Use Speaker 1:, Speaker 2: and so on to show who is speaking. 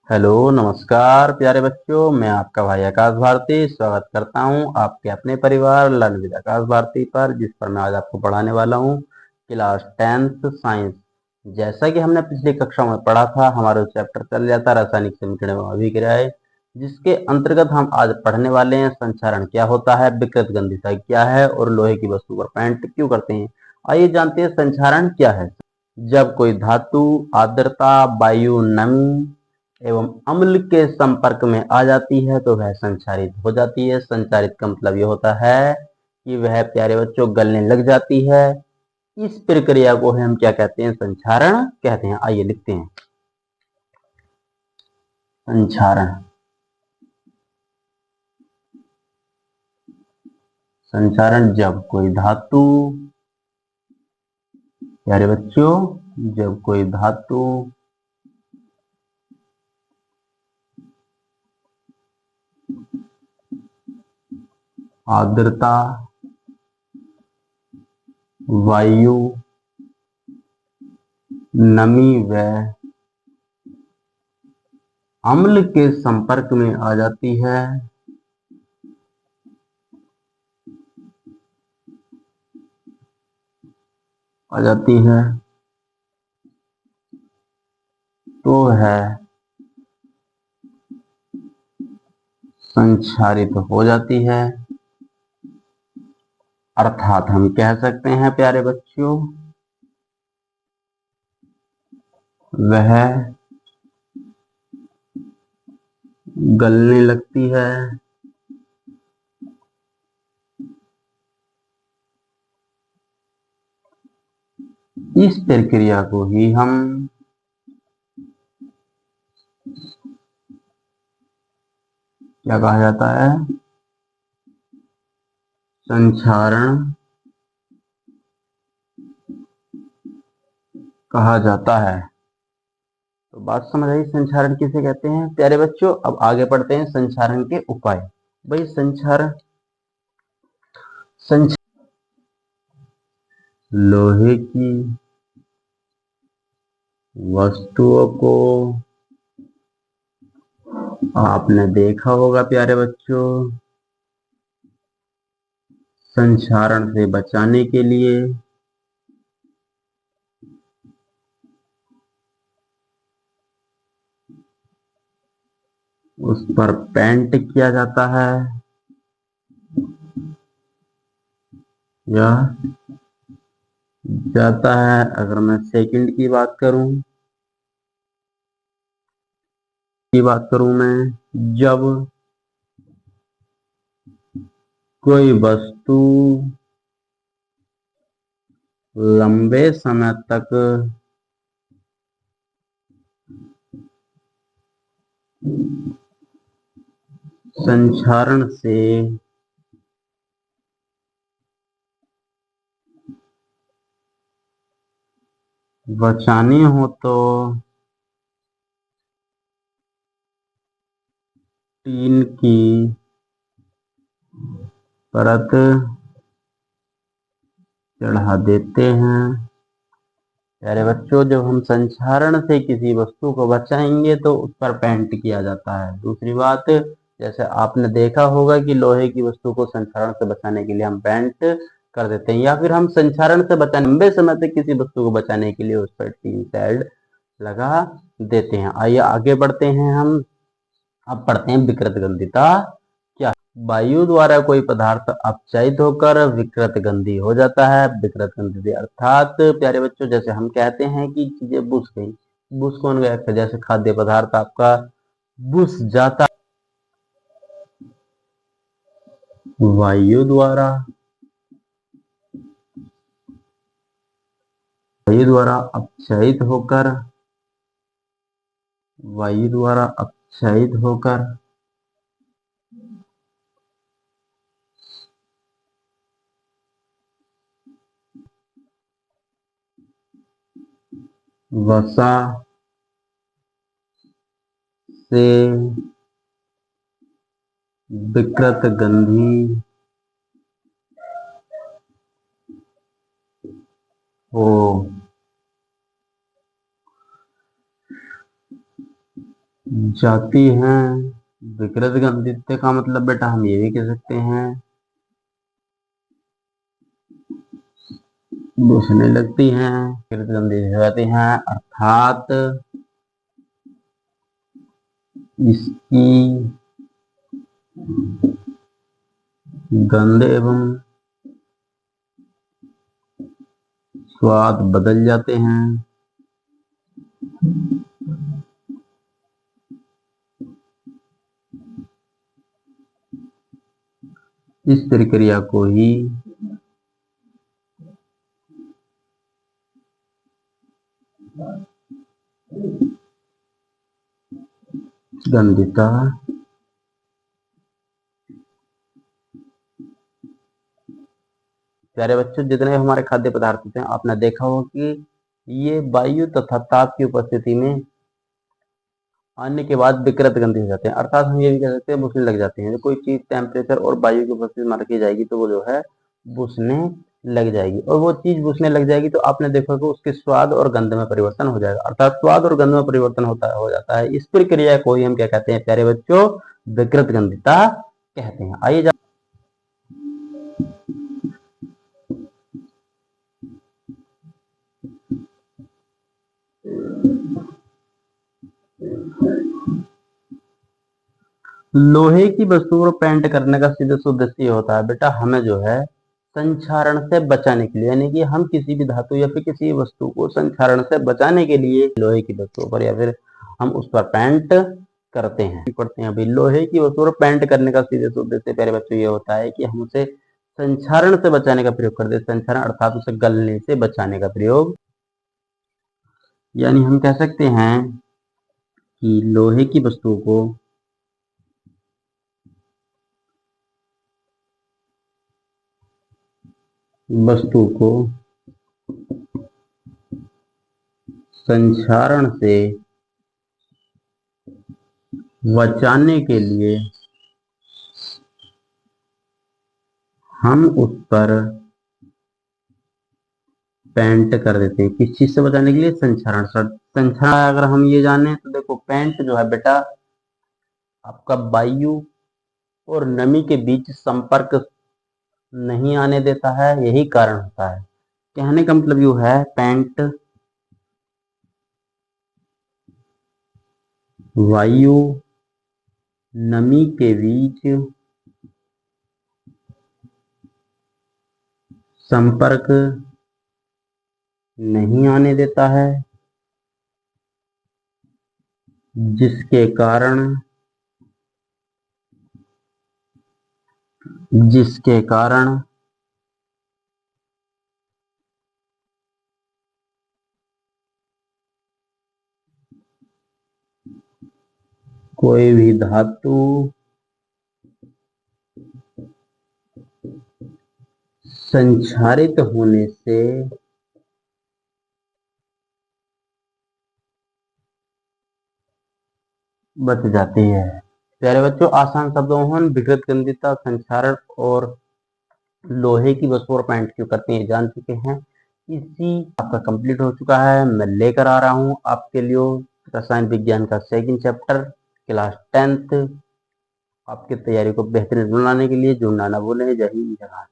Speaker 1: Hello नमस्कार प्यारे बच्चों, मैं आपका भाई आकाश भारती स्वागत करता हूं आपके अपने परिवार लर्न विद आकाश भारती पर, जिस पर मैं आज आपको पढ़ाने वाला हूं क्लास 10th साइंस। जैसा कि हमने पिछली कक्षा में पढ़ा था, हमारा चैप्टर चल जाता रासायनिक समीकरण एवं अभिक्रियाएं, जिसके अंतर्गत हम आज पढ़ने वाले हैं संचारण क्या होता है, विकृत गंधिता क्या है और लोहे की वस्तु पर पेंट क्यों करते हैं। आइए जानते हैं संचारण क्या है। जब कोई धातु आर्द्रता, वायु, नमी एवं अम्ल के संपर्क में आ जाती है तो वह संचारित हो जाती है। संचारित का मतलब ये होता है कि वह प्यारे बच्चों गलने लग जाती है। इस प्रक्रिया को हम क्या कहते हैं? संचारण कहते हैं। आइए लिखते हैं संचारण। संचारण जब कोई धातु, प्यारे बच्चों, जब कोई धातु आर्द्रता, वायु, नमी व अम्ल के संपर्क में आ जाती है तो है संचारित हो जाती है। अर्थात हम कह सकते हैं प्यारे बच्चों, वह गलने लगती है। इस प्रक्रिया को ही हम क्या कहा जाता है? संचारण कहा जाता है। तो बात समझ आई संचारण किसे कहते हैं प्यारे बच्चों। अब आगे बढ़ते हैं संचारण के उपाय। भाई संचारण, लोहे की वस्तुओं को आपने देखा होगा प्यारे बच्चों, संचारण से बचाने के लिए उस पर पेंट किया जाता है। यह जाता है, अगर मैं सेकंड की बात करूं मैं, जब कोई वस्तु लंबे समय तक संचारण से बचानी हो तो टीन की परत चढ़ा देते हैं। प्यारे बच्चों, जब हम संचारण से किसी वस्तु को बचाएंगे तो उस पर पेंट किया जाता है। दूसरी बात, जैसे आपने देखा होगा कि लोहे की वस्तु को संचारण से बचाने के लिए हम पेंट कर देते हैं, या फिर हम संचारण से बचाने, लंबे समय तक किसी वस्तु को बचाने के लिए उस पर टीन शेड लगा देते हैं। आइए आगे बढ़ते हैं हम। अब पढ़ते हैं विकृत गंधिता क्या। वायु द्वारा कोई पदार्थ अपचयित होकर विकृत गंधी हो जाता है। विकृत गंधी अर्थात प्यारे बच्चों, जैसे हम कहते हैं कि चीजें बुझ गई, बुझ कौन गया? जैसे खाद्य पदार्थ आपका बुझ जाता, वायु द्वारा अपचयित होकर, वायु द्वारा अपचयित होकर वसा से विकृत गंधी हो जाती हैं। विकृत गंधित का मतलब बेटा हम ये भी कह सकते हैं बुझने लगती हैं, विकृत गंधित हो जाती हैं, अर्थात इसकी गंध एवं स्वाद बदल जाते हैं। इस प्रक्रिया को ही गंधिता प्यारे बच्चों, जितने हमारे खाद्य पदार्थ होते हैं आपने देखा होगा कि ये वायु तथा ताप की उपस्थिति में आने के बाद विकृत गंधी हो जाते हैं, अर्थात हम ये भी कह सकते हैं बुझने लग जाते हैं। जो कोई चीज टेम्परेचर और वायु की उपस्थिति में रखी जाएगी तो वो जो है बुझने लग जाएगी, और वो चीज बुझने लग जाएगी तो आपने देखा कि उसके स्वाद और गंध में परिवर्तन हो जाएगा, अर्थात स्वाद और गंध में परिवर्तन हो जाता है। इस प्रक्रिया को ही हम क्या कहते हैं प्यारे बच्चों? विकृत गंधिता कहते हैं। आइए लोहे की वस्तु को पेंट करने का सीधे उद्देश्य ये होता है बेटा, हमें जो है संक्षारण से बचाने के लिए, यानी कि हम किसी भी धातु या फिर किसी वस्तु को संक्षारण से बचाने के लिए लोहे की वस्तुओं पर या फिर हम उस पर पेंट करते हैं पढ़ते हैं। अभी लोहे की वस्तु पर पेंट करने का सीधे उद्देश्य प्यारे बच्चों ये होता है कि हम उसे संक्षारण से बचाने का प्रयोग करते हैं। संक्षारण अर्थात उसे गलने से बचाने का प्रयोग, यानी हम कह सकते हैं कि लोहे की वस्तु को संक्षारण से बचाने के लिए हम उस पर पेंट कर देते हैं। किस चीज से बचाने के लिए? संक्षारण। संक्षारण अगर हम ये जाने तो देखो, पेंट जो है बेटा आपका वायु और नमी के बीच संपर्क नहीं आने देता है, यही कारण होता है। कहने का मतलब यू है, पेंट वायु नमी के बीच संपर्क नहीं आने देता है, जिसके कारण कोई भी धातु संक्षारित होने से बच जाती है। प्यारे बच्चों, आसान शब्दों में हम विकृत गंधिता, संक्षारण और लोहे की वस्तु और पेंट क्यों करते हैं जान चुके हैं। इसी आपका कंप्लीट हो चुका है। मैं लेकर आ रहा हूं आपके लिए रसायन विज्ञान का सेकंड चैप्टर क्लास 10th। आपकी तैयारी को बेहतरीन बनाने के लिए जुड़ना ना भूलें। जय हिंद जय भारत।